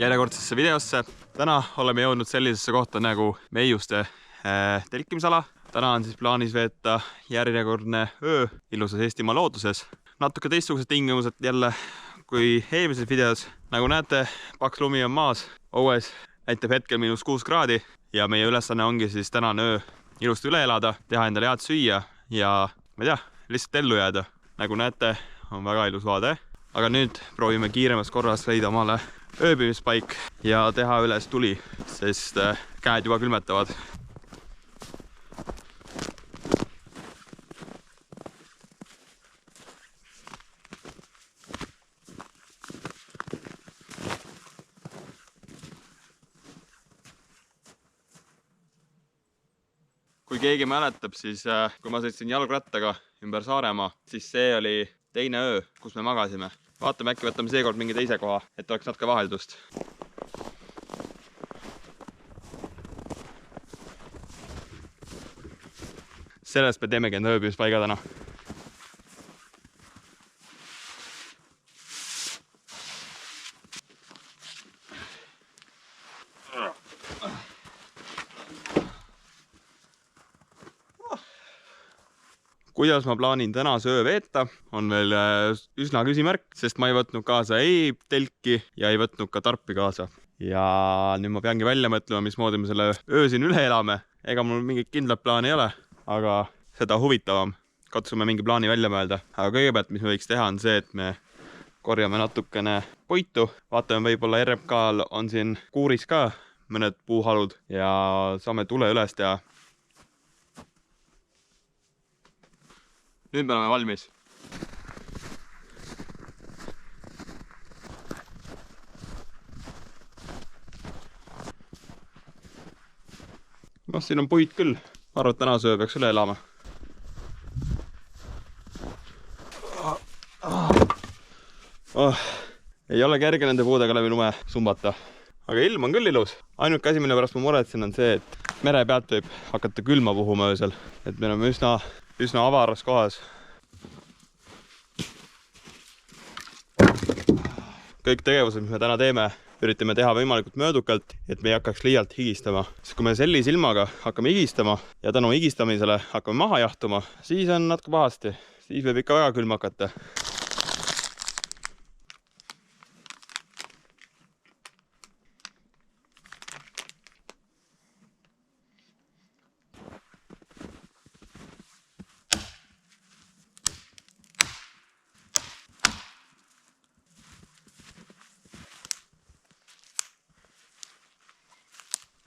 järjekordsesse videosse. Täna oleme jõudnud sellisesse kohta nagu Meiuste telkimisala. Täna on siis plaanis veeta järjekordne öö ilusas Eestimaa looduses. Natuke teistsugused tingimused jälle kui eelmises videos. Nagu näete, paks lumi on maas, õues näitab hetkel -6 kraadi ja meie ülesanne ongi siis tänane öö ilusti üle elada, teha endale head süüa ja ma ei tea, lihtsalt ellu jääda. Nagu näete, on väga ilus vaade. Aga nüüd proovime kiiremas korras leida omale ööbimispaik ja teha üles tuli, sest käed juba külmetavad. Kui keegi mäletab, siis kui ma sõitsin jalgrattaga ümber Saaremaa, siis see oli teine öö, kus me magasime. Vaatame, äkki võtame seekord mingi teise koha, et oleks natuke vaheldust. Sellest me teemegi enda ööbimispaiga täna. Kuidas ma plaanin tänase öö veeta, on veel üsna küsimärk, sest ma ei võtnud kaasa ei telki ja ei võtnud ka tarpi kaasa. Ja nüüd ma peangi välja mõtlema, mismoodi me selle öö siin üle elame. Ega mul mingit kindlat plaani ei ole, aga seda huvitavam. Katsume mingi plaani välja mõelda. Aga kõigepealt, mis me võiks teha, on see, et me korjame natukene puitu. Vaatame, võib-olla RMK-l on siin kuuris ka mõned puuhalud ja saame tule üles teha. Nüüd me oleme valmis. No, siin on puit küll. Ma arvan, et tänase öö peaks üle elama. Ei ole kerge nende puudega läbi lume sumbata. Aga ilm on küll ilus. Ainuke asi, mille pärast ma muretsen, on see, et mere pealt võib hakata külma puhuma öösel. Et me oleme üsna avaras kohas. Kõik tegevused, mis me täna teeme, üritame teha võimalikult möödukalt, et me ei hakkaks liialt higistama. Sest kui me sellise ilmaga hakkame higistama ja tänu higistamisele hakkame maha jahtuma, siis on natuke pahasti. Siis võib ikka väga külm hakata.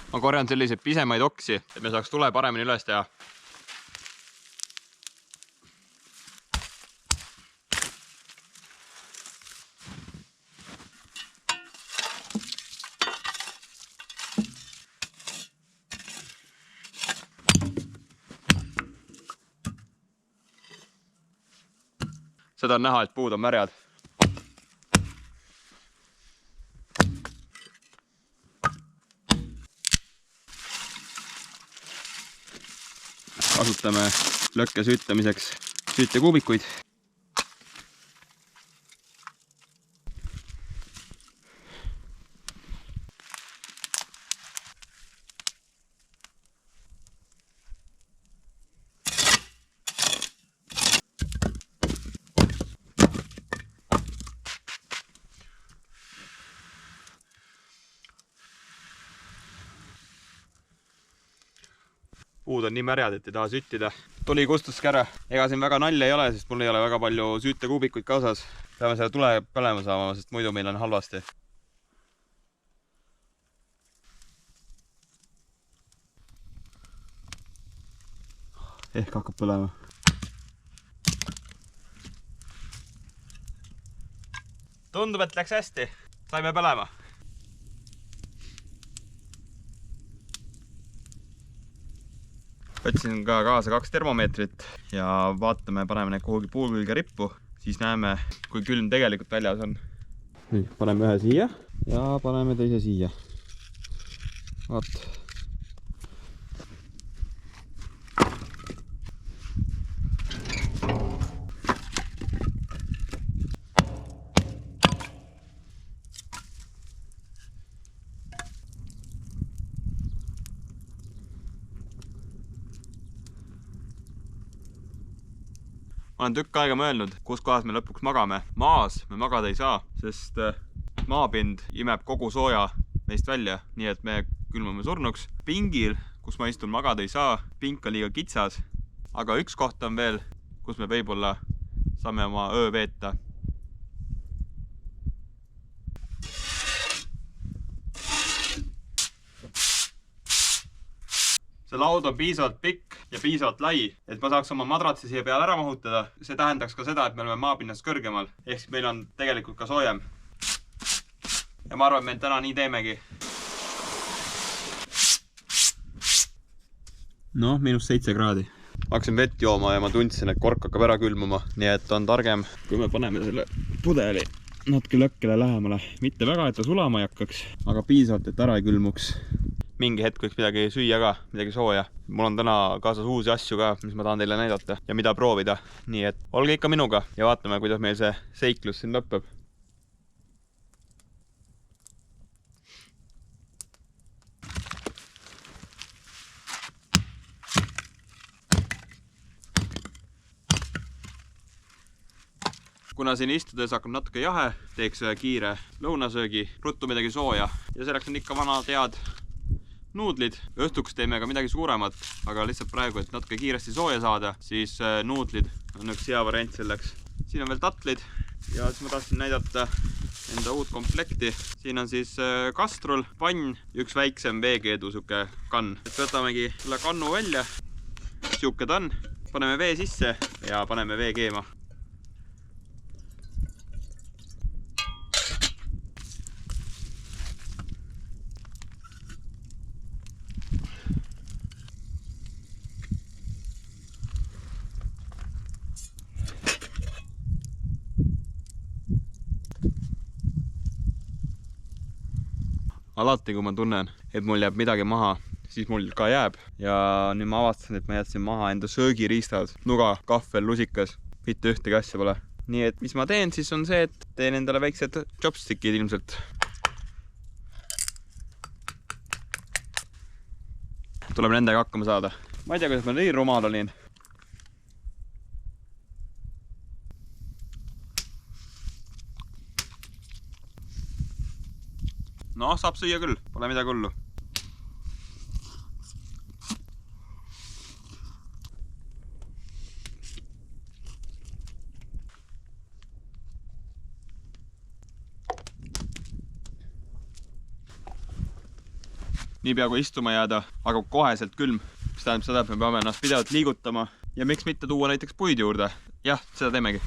Ma korjan selliseid pisemaid oksi, et me saaks tule paremini üles teha. Seda on näha, et puud on märjad. Kasutame lõkke süütamiseks süütekuubikuid. Puud on nii märjad, et ei taha süttida. Tuli kustuski ära. Ega siin väga nalja ei ole, sest mul ei ole väga palju süütekuubikuid kaasas. Peame selle tule põlema saama, sest muidu meil on halvasti. Ehk hakkab põlema. Tundub, et läks hästi. Saime põlema. Võtsin ka kaasa 2 termomeetrit ja vaatame, paneme need kuhugi puu külge rippu, siis näeme, kui külm tegelikult väljas on. Paneme ühe siia ja paneme teise siia. Vaat. Ma olen tükk aega mõelnud, kus kohas me lõpuks magame. Maas me magada ei saa, sest maapind imeb kogu sooja meist välja, nii et me külmame surnuks. Pingil, kus ma istun, magada ei saa, pink on liiga kitsas, aga üks koht on veel, kus me võib-olla saame oma öö veeta. See laud on piisavalt pikk ja piisavalt lai, et ma saaks oma madratsi siia peale ära mahutada. See tähendaks ka seda, et me oleme maapinnast kõrgemal, ehk meil on tegelikult ka soojem. Ja ma arvan, et me täna nii teemegi. Noh, -7 kraadi. Hakkasin vett jooma ja ma tundsin, et kork hakkab ära külmuma, nii et on targem, kui me paneme selle pudeli natuke lõkkele lähemale. Mitte väga, et ta sulama ei hakkaks, aga piisavalt, et ära ei külmuks. Mingi hetk võiks midagi süüa ka, midagi sooja. Mul on täna kaasas uusi asju ka, mis ma tahan teile näidata ja mida proovida. Nii et olge ikka minuga ja vaatame, kuidas meil see seiklus siin lõpeb. Kuna siin istudes hakkab natuke jahe, teeks kiire lõunasöögi, ruttu midagi sooja ja selleks on ikka vanad head nuudlid. Õhtuks teeme ka midagi suuremat, aga lihtsalt praegu, et natuke kiiresti sooja saada, siis nuudlid on üks hea variant selleks. Siin on veel tatlid ja siis ma tahtsin näidata enda uut komplekti. Siin on siis kastrul, pann, üks väiksem veekeedu, siuke kann. Võtamegi selle kannu välja, siuke ta on, paneme vee sisse ja paneme vee keema. Alati, kui ma tunnen, et mul jääb midagi maha, siis mul ka jääb. Ja nüüd ma avastasin, et ma jätsin maha enda söögiriistad. Nuga, kahvel, lusikas, mitte ühtegi asja pole. Nii et mis ma teen, siis on see, et teen endale väiksed chopstickid ilmselt. Tuleb nendega hakkama saada. Ma ei tea, kuidas ma nii rumal olin. No, saab süüa küll, pole midagi hullu. Niipea kui istuma jääda, hakkab koheselt külm, mis tähendab seda, et me peame ennast pidevalt liigutama ja miks mitte tuua näiteks puid juurde. Jah, seda teemegi.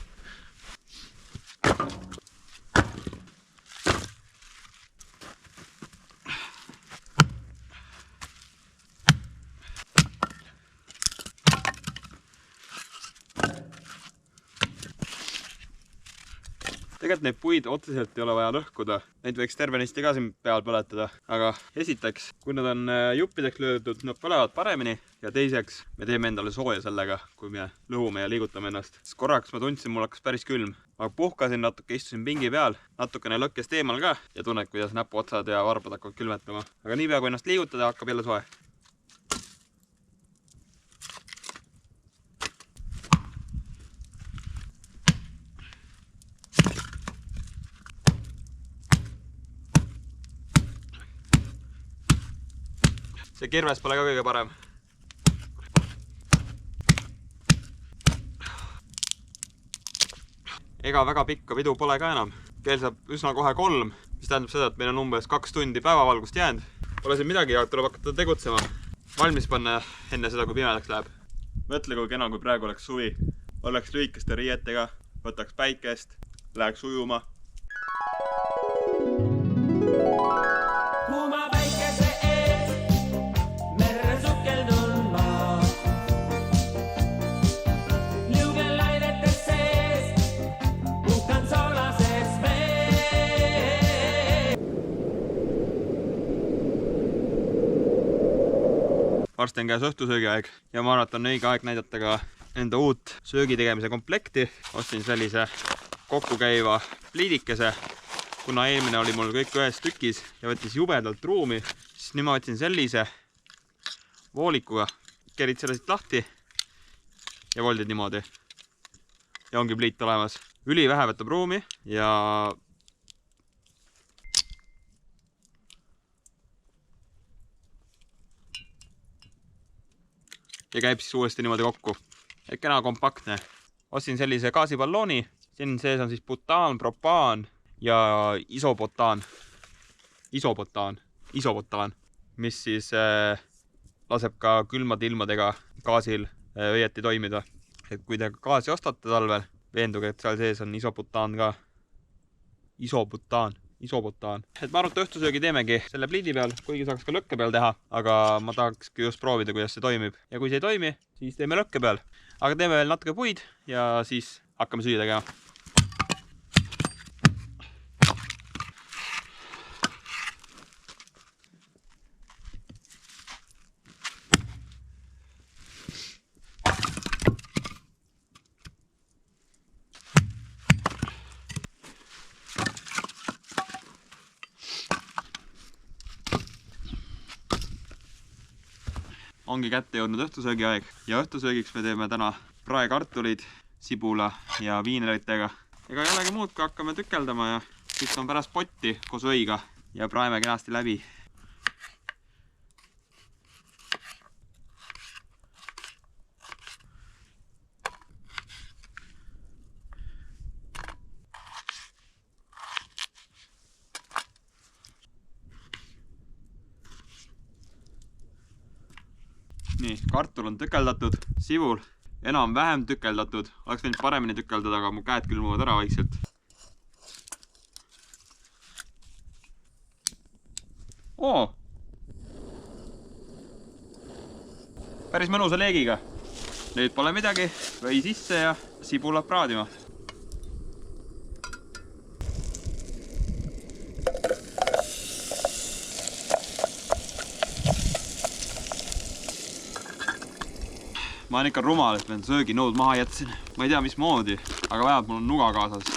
Tegelikult neid puid otseselt ei ole vaja lõhkuda. Neid võiks tervenisti ka siin peal põletada. Aga esiteks, kui nad on juppideks löödud, nad põlevad paremini. Ja teiseks, me teeme endale sooja sellega, kui me lõhume ja liigutame ennast. Korraks ma tundsin, mul hakkas päris külm. Aga puhkasin natuke, istusin pingi peal, natukene lõkkest eemal ka ja tunned, kuidas näpuotsad ja varbad hakkavad külmetama. Aga niipea kui ennast liigutada, hakkab jälle soe. See kirves pole ka kõige parem. Ega väga pikka pidu pole ka enam. Kell saab üsna kohe 3, mis tähendab seda, et meil on umbes 2 tundi päevavalgust jäänud. Pole siin midagi, tuleb hakata tegutsema. Valmis panna enne seda, kui pimedaks läheb. Mõtle, kui kena, kui praegu oleks suvi. Oleks lühikeste riietega, võtaks päikest, läheks ujuma. Varsti on käes õhtusöögi aeg ja ma arvan, et on õige aeg näidata ka enda uut söögi tegemise komplekti. Ostsin sellise kokkukäiva pliidikese. Kuna eelmine oli mul kõik ühes tükis ja võttis jubedalt ruumi, siis nüüd ma võtsin sellise voolikuga. Kerid selle siit lahti ja voldid niimoodi. ja ongi pliit olemas. Ülivähe võtab ruumi ja käib siis uuesti niimoodi kokku. Et kena kompaktne. Ostsin sellise gaasipallooni. Siin sees on siis butaan, propaan ja isobutaan, mis siis laseb ka külmade ilmadega gaasil õieti toimida. Et kui te gaasi ostate talvel, veenduge, et seal sees on isobutaan ka. Isobutaan. Et ma arvan, et õhtusöögi teemegi selle pliidi peal, kuigi saaks ka lõkke peal teha, aga ma tahakski just proovida, kuidas see toimib. Ja kui see ei toimi, siis teeme lõkke peal. Aga teeme veel natuke puid ja siis hakkame süüa tegema. Ongi kätte jõudnud õhtusöögi aeg ja õhtusöögiks me teeme täna praekartulid, sibula ja viineritega. Ega ei olegi muud, kui hakkame tükeldama ja siis on pärast potti koos õiga ja praeme kenasti läbi. Nii, kartul on tükeldatud, sibul enam-vähem tükeldatud. Oleks võinud paremini tükeldada, aga mu käed külmuvad ära vaikselt. Oo! Päris mõnusa leegiga. Nüüd pole midagi, või sisse ja sibulad praadima. Ma olen ikka rumal, et ma sööginõud maha jätsin. Ma ei tea, mismoodi, aga vähemalt mul on nuga kaasas.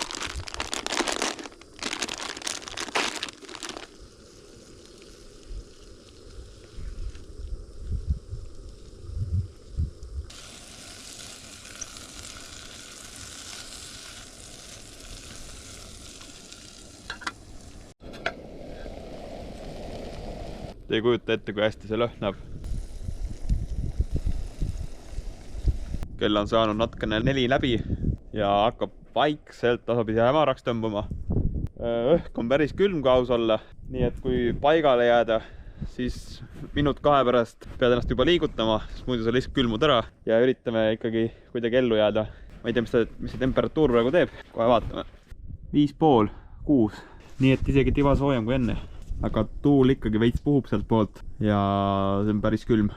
Te ei kujuta ette, kui hästi see lõhnab. Kell on saanud natukene 4 läbi ja hakkab vaikselt tasapisi hämaraks tõmbama. Õhk on päris külm ka aus olla, nii et kui paigale jääda, siis minut 2 pärast pead ennast juba liigutama, sest muidu sa lihtsalt külmud ära ja üritame ikkagi kuidagi ellu jääda. Ma ei tea, mis see temperatuur praegu teeb, kohe vaatame. 5,5, 6, nii et isegi tiba soojem kui enne. Aga tuul ikkagi veits puhub sealt poolt ja see on päris külm.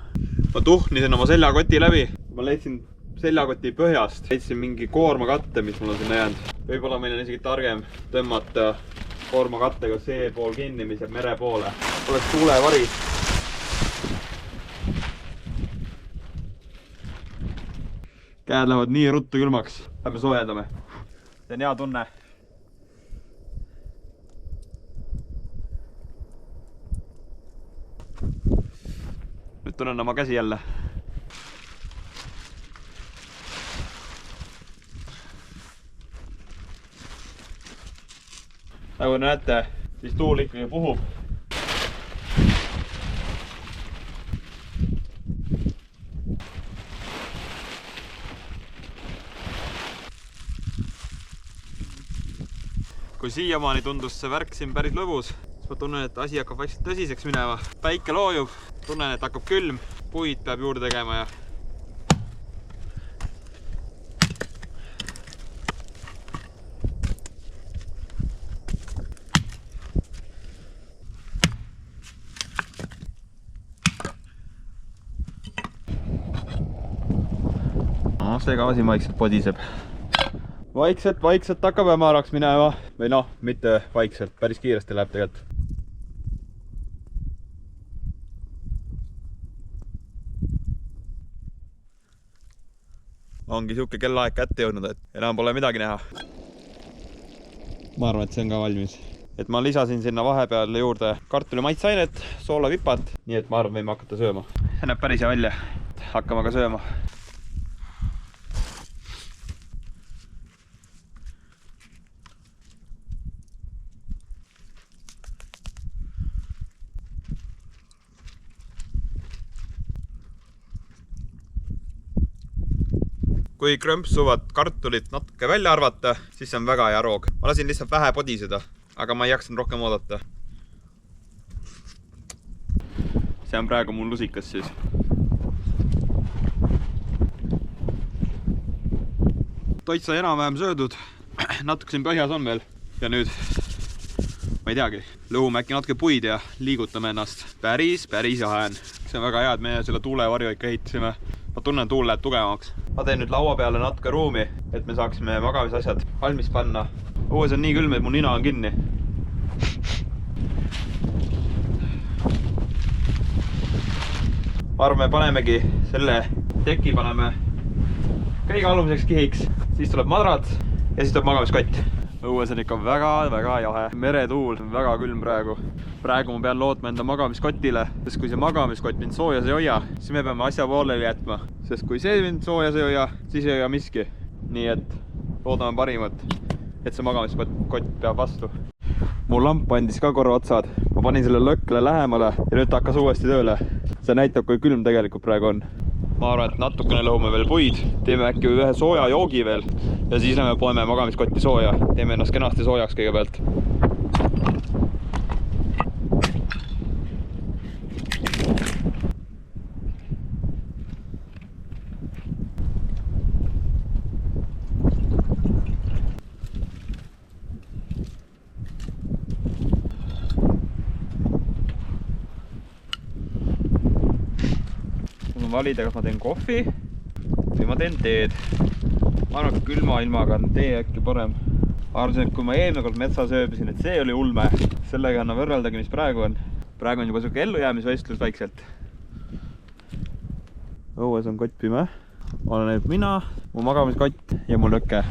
Ma tuhnisin oma seljakoti läbi. Ma leidsin seljakoti põhjast. Leidsin mingi koormakatte, mis mul on sinna jäänud. Võib-olla meil on isegi targem tõmmata koormakattega see pool kinni, mis jääb mere poole. Oleks tuulevari. Käed lähevad nii ruttu külmaks. Lähme soojendame. See on hea tunne. Nüüd tunnen oma käsi jälle. Nagu näete, siis tuul ikkagi puhub. Kui siiamaani tundus see värk siin päris lõbus, siis ma tunnen, et asi hakkab vaikselt tõsiseks minema. Päike loojub, tunnen, et hakkab külm, puid peab juurde tegema ja see gaasi vaikselt podiseb. Vaikselt hakkab hämaraks minema. Või noh, mitte vaikselt, päris kiiresti läheb tegelikult. Ongi siuke kellaaeg kätte jõudnud, et enam pole midagi näha. Ma arvan, et see on ka valmis. Et ma lisasin sinna vahepeal juurde kartuli maitsainet, soolavipat, nii et ma arvan, võime hakata sööma. See näeb päris hea välja. Hakkame ka sööma. kui krõmpsuvad kartulit natuke välja arvata, siis see on väga hea roog. Ma lasin lihtsalt vähe podiseda, aga ma ei jaksanud rohkem oodata. See on praegu mul lusikas siis. Toit sai enam-vähem söödud, natuke siin põhjas on veel ja nüüd, ma ei teagi, lõhume äkki natuke puid ja liigutame ennast. Päris jahe on. See on väga hea, et me selle tuulevarju ikka ehitasime. Ma tunnen, tuul läheb tugevamaks. Ma teen nüüd laua peale natuke ruumi, et me saaksime magamisasjad valmis panna. Õues on nii külm, et mu nina on kinni. Ma arvan, me panemegi selle teki paneme kõige alumiseks kihiks. Siis tuleb madrad ja siis tuleb magamiskott. Õues on ikka väga jahe. Meretuul on väga külm praegu. Praegu ma pean lootma enda magamiskotile, sest kui see magamiskott mind soojas ei hoia, siis me peame asja pooleli jätma. Sest kui see mind soojas ei hoia, siis ei hoia miski. Nii et loodame parimat, et see magamiskott peab vastu. Mu lamp andis ka korra otsad. Ma panin selle lõkkele lähemale ja nüüd ta hakkas uuesti tööle. See näitab, kui külm tegelikult praegu on. Ma arvan, et natukene lõhume veel puid, teeme äkki ühe sooja joogi veel ja siis lähme poeme magamiskotti sooja. Teeme ennast kenasti soojaks kõigepealt. Valida, kas ma teen kohvi või ma teen teed. Ma arvan, et külma ilmaga on tee äkki parem. Arvasin, et kui ma eelmine kord metsas ööbisin, et see oli ulme. Sellega anna võrreldagi, mis praegu on. Praegu on juba selline ellujäämisvõistlus vaikselt. Õues on kott pime. Olen näinud mina, mu magamiskott ja mu lõkke.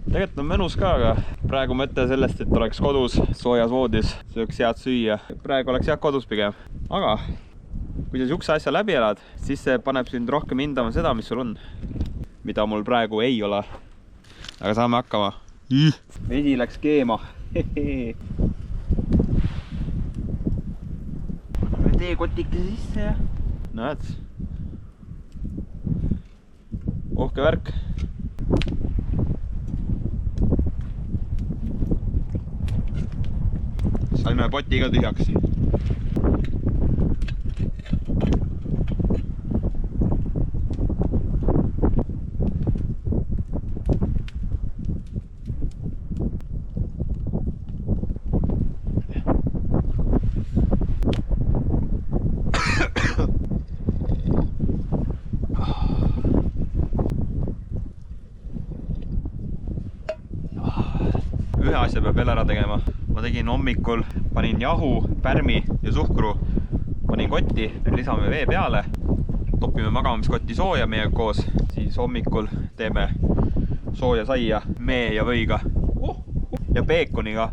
Tegelikult on mõnus ka, aga praegu mõte sellest, et oleks kodus soojas voodis, sööks head süüa. Praegu oleks jah kodus pigem. Aga kui sa sihukese asja läbi elad, siis see paneb sind rohkem hindama seda, mis sul on. Mida mul praegu ei ole. Aga saame hakkama. Vesi läks keema. Tee kotikese sisse ja näed. Uhke värk. Saime poti ka tühjaks. Ühe asja peab veel ära tegema. Ma tegin hommikul, panin jahu, pärmi ja suhkru, panin kotti, nüüd lisame vee peale, topime magamiskotti sooja meiega koos, siis hommikul teeme sooja saia mee ja võiga ja peekoniga.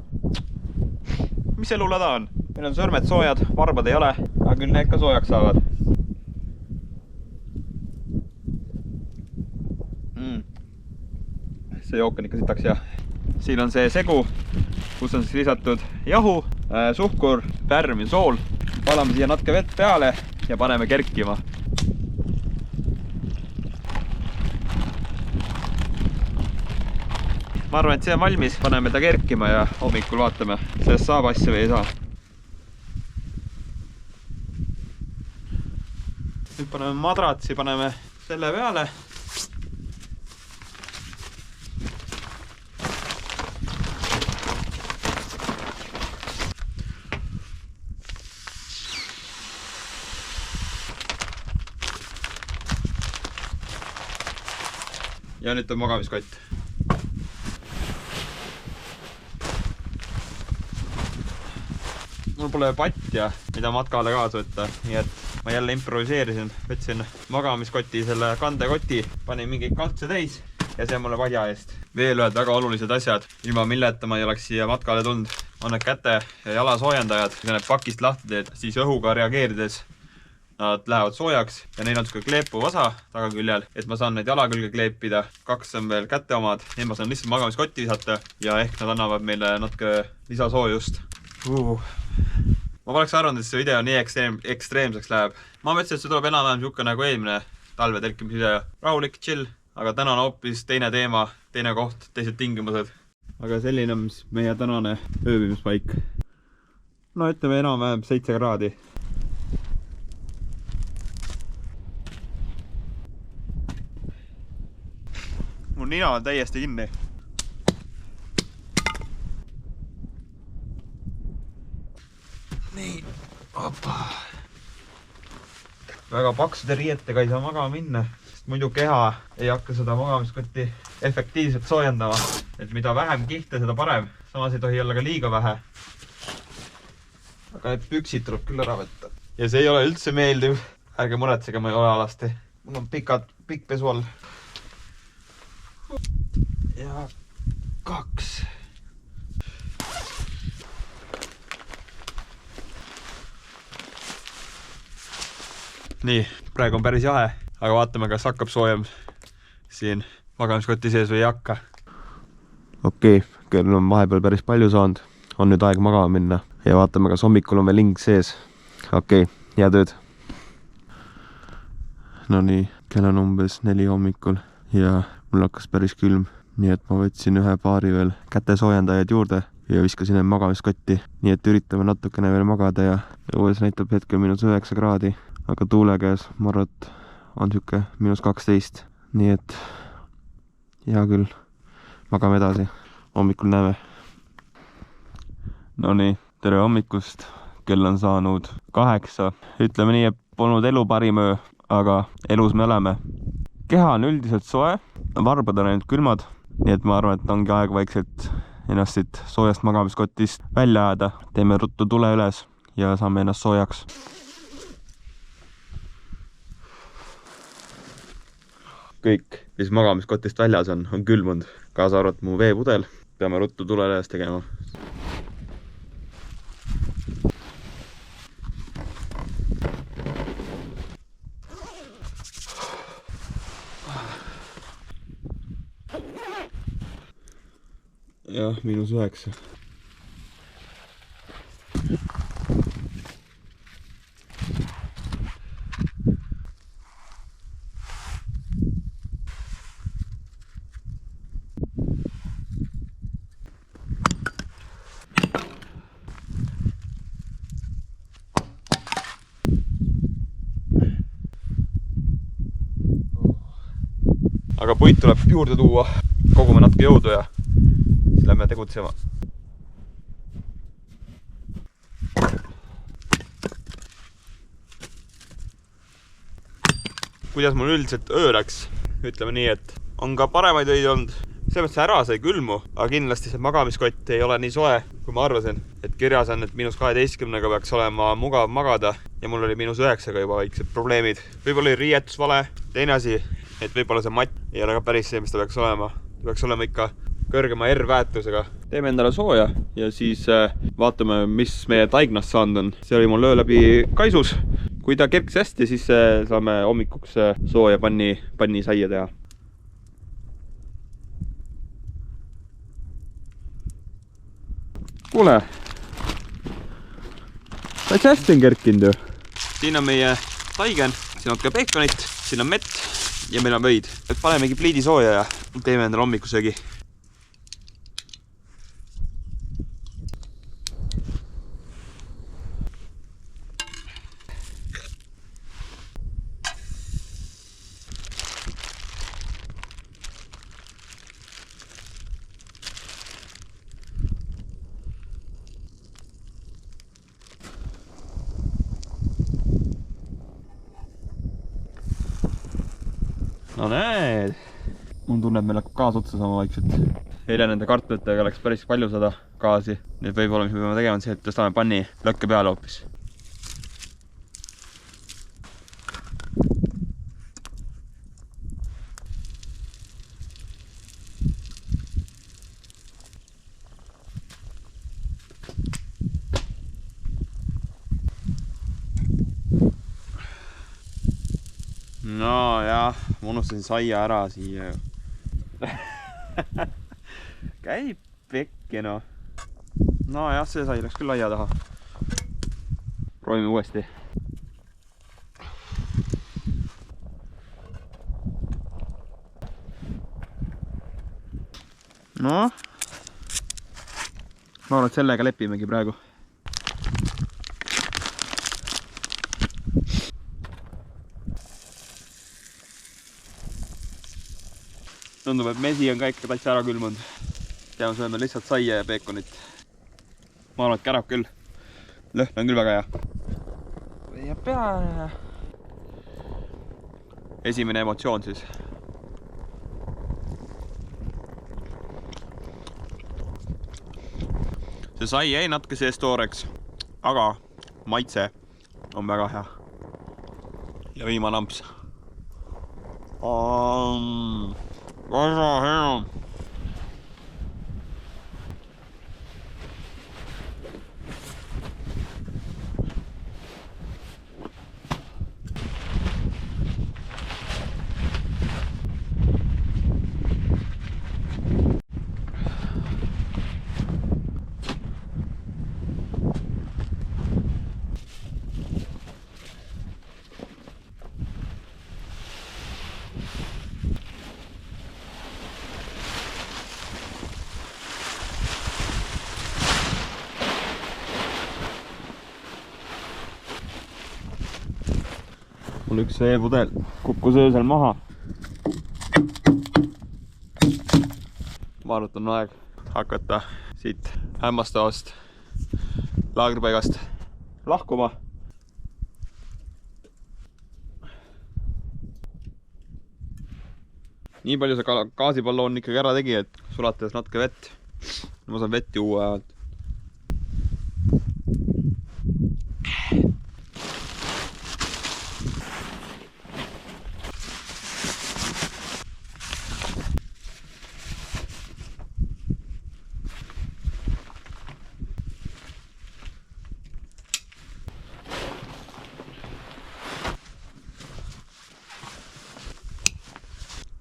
Mis elulada on? Meil on sõrmed soojad, varbad ei ole, aga küll need ka soojaks saavad. See jook on ikka sitaks ja siin on see segu, kus on siis lisatud jahu, suhkur, pärm ja sool. Palame siia natuke vett peale ja paneme kerkima. Ma arvan, et see on valmis, paneme ta kerkima ja hommikul vaatame, sellest saab asja või ei saa. Nüüd paneme madratsi, paneme selle peale. Ja nüüd on magamiskott. Mul pole patja, mida matkale kaasa võtta, nii et ma jälle improviseerisin. Võtsin magamiskoti selle kandekoti, panin mingi kaltse täis ja see on mulle padja eest. Veel ühed väga olulised asjad, ilma milleta ma ei oleks siia matkale tulnud. On need käte ja jala soojendajad, kui need pakist lahti teed, siis õhuga reageerides nad lähevad soojaks ja neil on niisugune kleepuv osa tagaküljel, et ma saan neid jala külge kleepida. 2 on veel käte omad, need ma saan lihtsalt magamiskotti visata ja ehk nad annavad meile natuke lisasoojust. Ma poleks arvanud, et see video nii ekstreemseks läheb. Ma mõtlesin, et see tuleb enam-vähem niisugune nagu eelmine talve telkimise video. Rahulik, chill, aga täna on hoopis teine teema, teine koht, teised tingimused. Aga selline on meie tänane ööbimispaik. No ütleme enam-vähem 7 kraadi. Mu nina on täiesti kinni. Nii, opa. Väga paksude riietega ei saa magama minna, sest muidu keha ei hakka seda magamiskotti efektiivselt soojendama. Et mida vähem kihte, seda parem. Samas ei tohi olla ka liiga vähe. Aga need püksid tuleb küll ära võtta. Ja see ei ole üldse meeldiv. Ärge muretsege, ma ei ole alasti. Mul on pikk pesu all. Ja 2. Nii, praegu on päris jahe, aga vaatame, kas hakkab soojem siin magamiskoti sees või ei hakka. Okei, kell on vahepeal päris palju saanud. On nüüd aeg magama minna ja vaatame, kas hommikul on veel hing sees. Okei, hea tööd. No nii, kell on umbes 4 hommikul ja mul hakkas päris külm. Nii et ma võtsin ühe paari veel kätesoojendajaid juurde ja viskasin end magamiskotti. Nii et üritame natukene veel magada ja õues näitab hetkel -9 kraadi. Aga tuule käes, ma arvan, et on siuke -12. Nii et hea küll, magame edasi. Hommikul näeme. No nii, tere hommikust. Kell on saanud 8. Ütleme nii, et polnud elu parim öö, aga elus me oleme. Keha on üldiselt soe, varbad on ainult külmad. Nii et ma arvan, et ongi aeg vaikselt ennast siit soojast magamiskotist välja ajada. Teeme ruttu tule üles ja saame ennast soojaks. Kõik, mis magamiskotist väljas on külmunud. Kaasa arvat mu veepudel. Peame ruttu tule üles tegema. Jah, -9. Aga puit tuleb juurde tuua, kogume natuke jõudu ja siis lähme tegutsema. Kuidas mul üldiselt öö läks? Ütleme nii, et on ka paremaid öid olnud. Selles mõttes ära sai külmu, aga kindlasti see magamiskott ei ole nii soe, kui ma arvasin. Et kirjas on, et -12 peaks olema mugav magada ja mul oli -9 juba väiksed probleemid. Võib-olla oli riietus vale. Teine asi, et võib-olla see matt ei ole ka päris see, mis ta peaks olema. Ta peaks olema ikka kõrgema R-väärtusega. Teeme endale sooja ja siis vaatame, mis meie taignast saanud on. See oli mul öö läbi kaisus. Kui ta kerkis hästi, siis saame hommikuks sooja panni saia teha. Kuule, päris hästi on kerkinud ju. Siin on meie taigen, siin on ka peekonit, siin on mett ja meil on võid. Panemegi pliidi sooja ja teeme endale hommikusöögi. No näed, mul tunneb, meil hakkab gaas otsa sama vaikselt. Eile nende kartulitega läks päris palju seda gaasi. Nüüd võib-olla, mis me peame tegema, on see, et tõstame panni lõkke peale hoopis. No jah, ma unustasin saia ära siia. Käib pekki no. No jah, see sai läks küll aia taha. Proovime uuesti. No, ma arvan, et sellega lepimegi praegu. Tundub, et mesi on ka ikka täitsa ära külmunud. Peame sööma lihtsalt saia ja peekonit. Ma arvan, et kärab küll. Lõhn on küll väga hea. Ja pea. Esimene emotsioon siis. See sai jäi natuke sees tooreks, aga maitse on väga hea. Ja viimane amps. Väga hea. Mul üks veepudel kukkus öösel maha. Ma arvan, et on aeg hakata siit hämmastavast laagripaigast lahkuma. Nii palju see gaasipalloon ikkagi ära tegi, et sulatades natuke vett. Ma saan vett juua ajalt.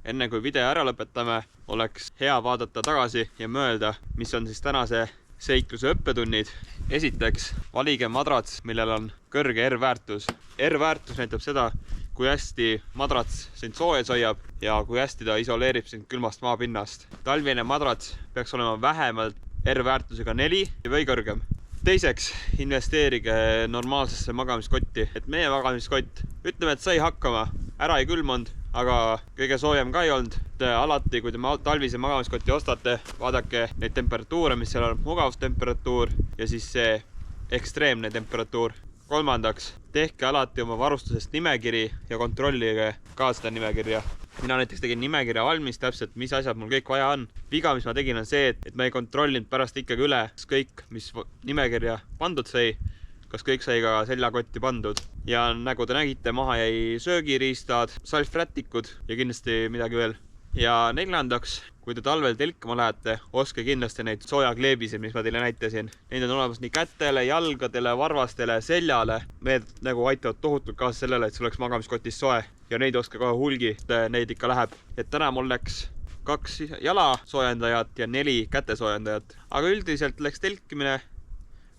Enne kui video ära lõpetame, oleks hea vaadata tagasi ja mõelda, mis on siis tänase seikluse õppetunnid. Esiteks, valige madrats, millel on kõrge R-väärtus. R-väärtus näitab seda, kui hästi madrats sind soojas hoiab ja kui hästi ta isoleerib sind külmast maapinnast. Talvine madrats peaks olema vähemalt R-väärtusega 4 või kõrgem. Teiseks, investeerige normaalsesse magamiskotti. Et meie magamiskott, ütleme, et sai hakkama, ära ei külmunud, aga kõige soojem ka ei olnud. Alati, kui te talvise magamiskotti ostate, vaadake neid temperatuure, mis seal on, mugavustemperatuur ja siis see ekstreemne temperatuur. Kolmandaks, tehke alati oma varustusest nimekiri ja kontrollige ka seda nimekirja. Mina näiteks tegin nimekirja valmis täpselt, mis asjad mul kõik vaja on. Viga, mis ma tegin, on see, et ma ei kontrollinud pärast ikkagi üle kõik, mis nimekirja pandud sai, kas kõik sai ka seljakotti pandud. Ja nagu te nägite, maha jäi söögiriistad, salvrätikud ja kindlasti midagi veel. Ja neljandaks, kui te talvel telkama lähete, ostke kindlasti neid soojakleebiseid, mis ma teile näitasin. Neid on olemas nii kätele, jalgadele, varvastele, seljale. Need nagu aitavad tohutult kaasa sellele, et see oleks magamiskotis soe. Ja neid ostke kohe hulgi, neid ikka läheb. Et täna mul läks 2 jalasoojendajat ja 4 kätesoojendajat. Aga üldiselt läks telkimine.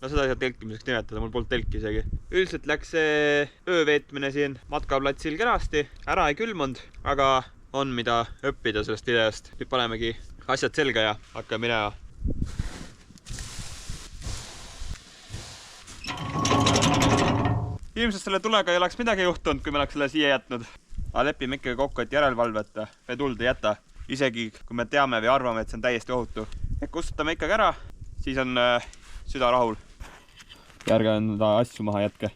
No seda ei saa telkimiseks nimetada, mul polnud telki isegi. Üldiselt läks see ööveetmine siin matkaplatsil kenasti, ära ei külmunud, aga on mida õppida sellest videost. Nüüd panemegi asjad selga ja hakkame minema. Ilmselt selle tulega ei oleks midagi juhtunud, kui me oleks selle siia jätnud. Aga lepime ikkagi kokku, et järelevalvet me tuld ei jäta. Isegi kui me teame või arvame, et see on täiesti ohutu. Et kustutame ikkagi ära, siis on süda rahul. Järge enda asju maha jätke.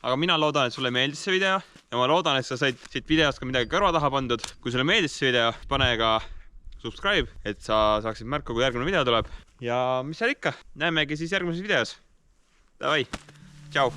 aga mina loodan, et sulle meeldis see video ja ma loodan, et sa said siit videost ka midagi kõrva taha pandud. Kui sulle meeldis see video, pane ka subscribe, et sa saaksid märku, kui järgmine video tuleb. Ja mis seal ikka, näemegi siis järgmises videos. Davai, tšau!